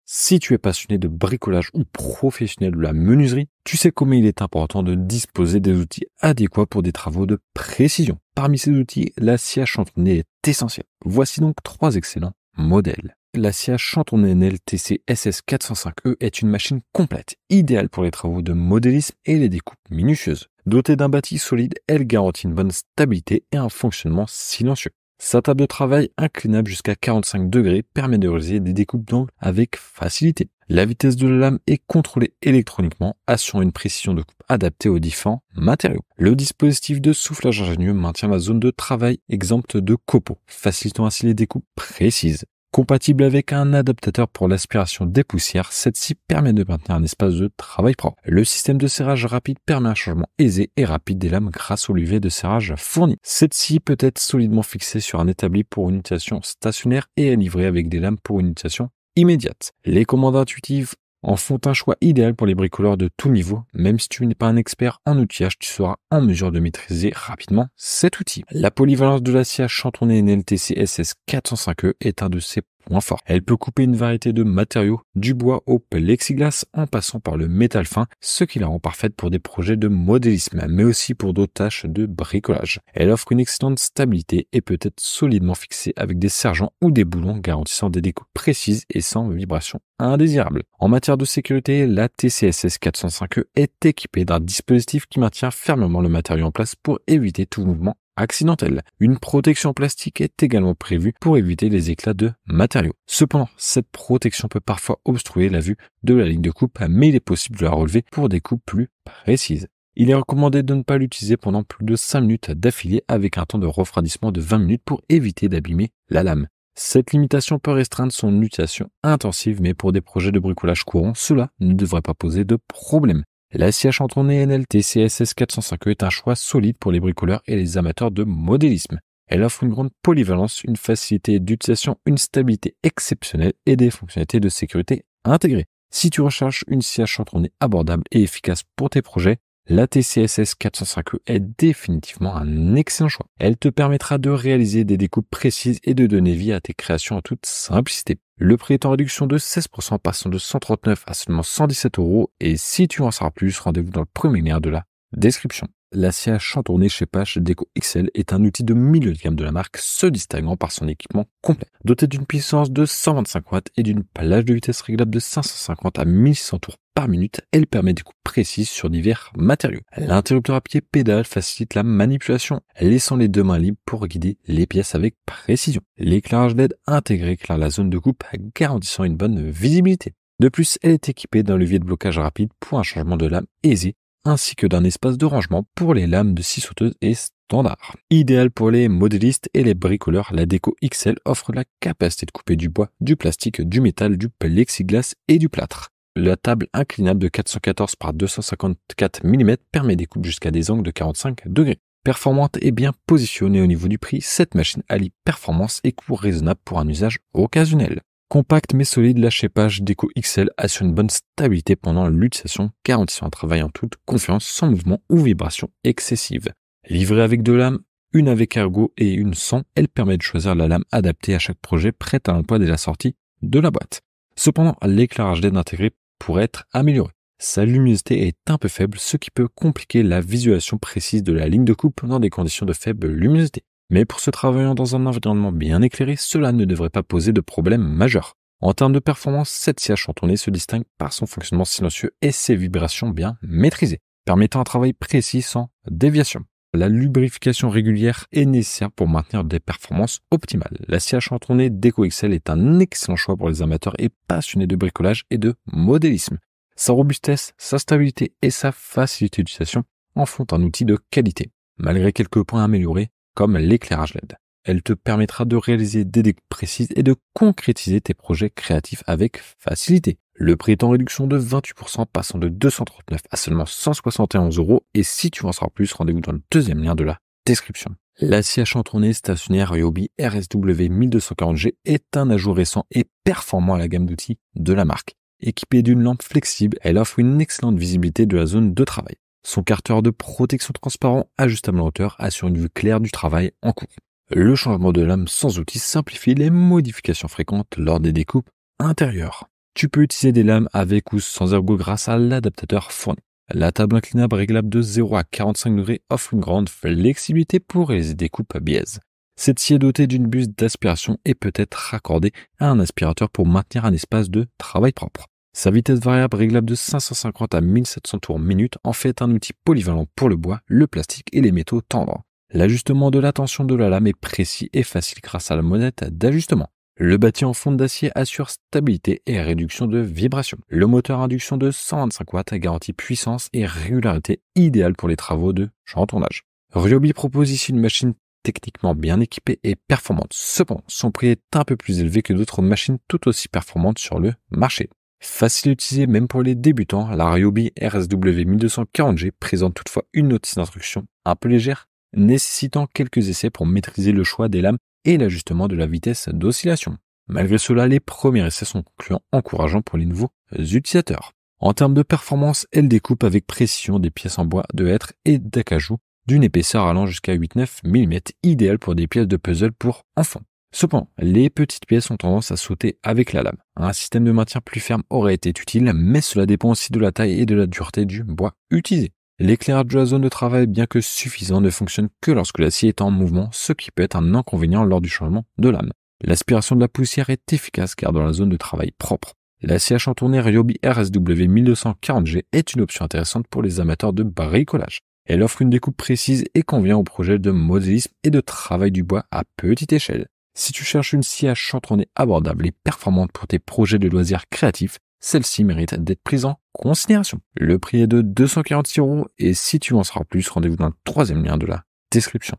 Si tu es passionné de bricolage ou professionnel de la menuiserie, tu sais comment il est important de disposer des outils adéquats pour des travaux de précision. Parmi ces outils, la scie à chantonner est essentielle. Voici donc 3 excellents modèles. La scie à chantonner NLTC SS405E est une machine complète, idéale pour les travaux de modélisme et les découpes minutieuses. Dotée d'un bâti solide, elle garantit une bonne stabilité et un fonctionnement silencieux. Sa table de travail inclinable jusqu'à 45 degrés permet de réaliser des découpes d'angles avec facilité. La vitesse de la lame est contrôlée électroniquement, assurant une précision de coupe adaptée aux différents matériaux. Le dispositif de soufflage ingénieux maintient la zone de travail exempte de copeaux, facilitant ainsi les découpes précises. Compatible avec un adaptateur pour l'aspiration des poussières, cette scie permet de maintenir un espace de travail propre. Le système de serrage rapide permet un changement aisé et rapide des lames grâce au levier de serrage fourni. Cette scie peut être solidement fixée sur un établi pour une utilisation stationnaire et est livrée avec des lames pour une utilisation immédiate. Les commandes intuitives en font un choix idéal pour les bricoleurs de tout niveau. Même si tu n'es pas un expert en outillage, tu seras en mesure de maîtriser rapidement cet outil. La polyvalence de la scie à chantonner NLTC SS405E est un de ses points forts. Elle peut couper une variété de matériaux, du bois au plexiglas en passant par le métal fin, ce qui la rend parfaite pour des projets de modélisme, mais aussi pour d'autres tâches de bricolage. Elle offre une excellente stabilité et peut être solidement fixée avec des sergents ou des boulons garantissant des découpes précises et sans vibrations indésirables. En matière de sécurité, la TCSS 405E est équipée d'un dispositif qui maintient fermement le matériau en place pour éviter tout mouvement accidentel. Une protection plastique est également prévue pour éviter les éclats de matériaux. Cependant, cette protection peut parfois obstruer la vue de la ligne de coupe, mais il est possible de la relever pour des coupes plus précises. Il est recommandé de ne pas l'utiliser pendant plus de 5 minutes d'affilée avec un temps de refroidissement de 20 minutes pour éviter d'abîmer la lame. Cette limitation peut restreindre son utilisation intensive, mais pour des projets de bricolage courant, cela ne devrait pas poser de problème. La scie à chantonner NLTC SS405E est un choix solide pour les bricoleurs et les amateurs de modélisme. Elle offre une grande polyvalence, une facilité d'utilisation, une stabilité exceptionnelle et des fonctionnalités de sécurité intégrées. Si tu recherches une scie à chantonner abordable et efficace pour tes projets, la TCSS 405E est définitivement un excellent choix. Elle te permettra de réaliser des découpes précises et de donner vie à tes créations en toute simplicité. Le prix est en réduction de 16%, passant de 139 à seulement 117 €. Et si tu en sauras plus, rendez-vous dans le premier lien de la description. La scie à chantonner chez Pache Déco XL est un outil de milieu de gamme de la marque, se distinguant par son équipement complet. Doté d'une puissance de 125 watts et d'une plage de vitesse réglable de 550 à 1600 tours par minute, elle permet des coupes précises sur divers matériaux. L'interrupteur à pied pédale facilite la manipulation, laissant les deux mains libres pour guider les pièces avec précision. L'éclairage LED intégré éclaire la zone de coupe, garantissant une bonne visibilité. De plus, elle est équipée d'un levier de blocage rapide pour un changement de lame aisé, ainsi que d'un espace de rangement pour les lames de scie sauteuse et standard. Idéal pour les modélistes et les bricoleurs, la Déco XL offre la capacité de couper du bois, du plastique, du métal, du plexiglas et du plâtre. La table inclinable de 414 par 254 mm permet des coupes jusqu'à des angles de 45 degrés. Performante et bien positionnée au niveau du prix, cette machine allie performance et coût raisonnable pour un usage occasionnel. Compacte mais solide, la chez Pache Déco XL assure une bonne stabilité pendant l'utilisation, garantissant un travail en toute confiance, sans mouvement ou vibration excessive. Livrée avec 2 lames, une avec ergot et une sans, elle permet de choisir la lame adaptée à chaque projet, prête à l'emploi dès la sortie de la boîte. Cependant, l'éclairage LED intégré pourrait être amélioré. Sa luminosité est un peu faible, ce qui peut compliquer la visualisation précise de la ligne de coupe dans des conditions de faible luminosité. Mais pour se travaillant dans un environnement bien éclairé, cela ne devrait pas poser de problème majeur. En termes de performance, cette scie à chantonner se distingue par son fonctionnement silencieux et ses vibrations bien maîtrisées, permettant un travail précis sans déviation. La lubrification régulière est nécessaire pour maintenir des performances optimales. La scie à chantonner Déco XL est un excellent choix pour les amateurs et passionnés de bricolage et de modélisme. Sa robustesse, sa stabilité et sa facilité d'utilisation en font un outil de qualité, malgré quelques points améliorés, comme l'éclairage LED. Elle te permettra de réaliser des découpes précises et de concrétiser tes projets créatifs avec facilité. Le prix est en réduction de 28%, passant de 239 à seulement 171 €. Et si tu en sauras plus, rendez-vous dans le deuxième lien de la description. La scie à chantonner stationnaire Ryobi RSW 1240G est un ajout récent et performant à la gamme d'outils de la marque. Équipée d'une lampe flexible, elle offre une excellente visibilité de la zone de travail. Son carter de protection transparent ajustable en hauteur assure une vue claire du travail en cours. Le changement de lame sans outil simplifie les modifications fréquentes lors des découpes intérieures. Tu peux utiliser des lames avec ou sans ergot grâce à l'adaptateur fourni. La table inclinable réglable de 0 à 45 degrés offre une grande flexibilité pour réaliser des coupes biaises. Cette scie est dotée d'une buse d'aspiration et peut être raccordée à un aspirateur pour maintenir un espace de travail propre. Sa vitesse variable réglable de 550 à 1700 tours minute en fait un outil polyvalent pour le bois, le plastique et les métaux tendres. L'ajustement de la tension de la lame est précis et facile grâce à la molette d'ajustement. Le bâti en fonte d'acier assure stabilité et réduction de vibration. Le moteur à induction de 125 watts garantit puissance et régularité idéale pour les travaux de chantournage. Ryobi propose ici une machine techniquement bien équipée et performante. Cependant, son prix est un peu plus élevé que d'autres machines tout aussi performantes sur le marché. Facile à utiliser même pour les débutants, la Ryobi RSW 1240G présente toutefois une notice d'instruction un peu légère, nécessitant quelques essais pour maîtriser le choix des lames et l'ajustement de la vitesse d'oscillation. Malgré cela, les premiers essais sont concluants, encourageants pour les nouveaux utilisateurs. En termes de performance, elle découpe avec précision des pièces en bois de hêtre et d'acajou d'une épaisseur allant jusqu'à 8-9 mm, idéal pour des pièces de puzzle pour enfants. Cependant, les petites pièces ont tendance à sauter avec la lame. Un système de maintien plus ferme aurait été utile, mais cela dépend aussi de la taille et de la dureté du bois utilisé. L'éclairage de la zone de travail, bien que suffisant, ne fonctionne que lorsque l'acier est en mouvement, ce qui peut être un inconvénient lors du changement de lame. L'aspiration de la poussière est efficace car dans la zone de travail propre. La scie à chantourner Ryobi RSW 1240G est une option intéressante pour les amateurs de bricolage. Elle offre une découpe précise et convient aux projets de modélisme et de travail du bois à petite échelle. Si tu cherches une scie à chantourner abordable et performante pour tes projets de loisirs créatifs, celle-ci mérite d'être prise en considération. Le prix est de 246 € et si tu en sauras plus, rendez-vous dans le troisième lien de la description.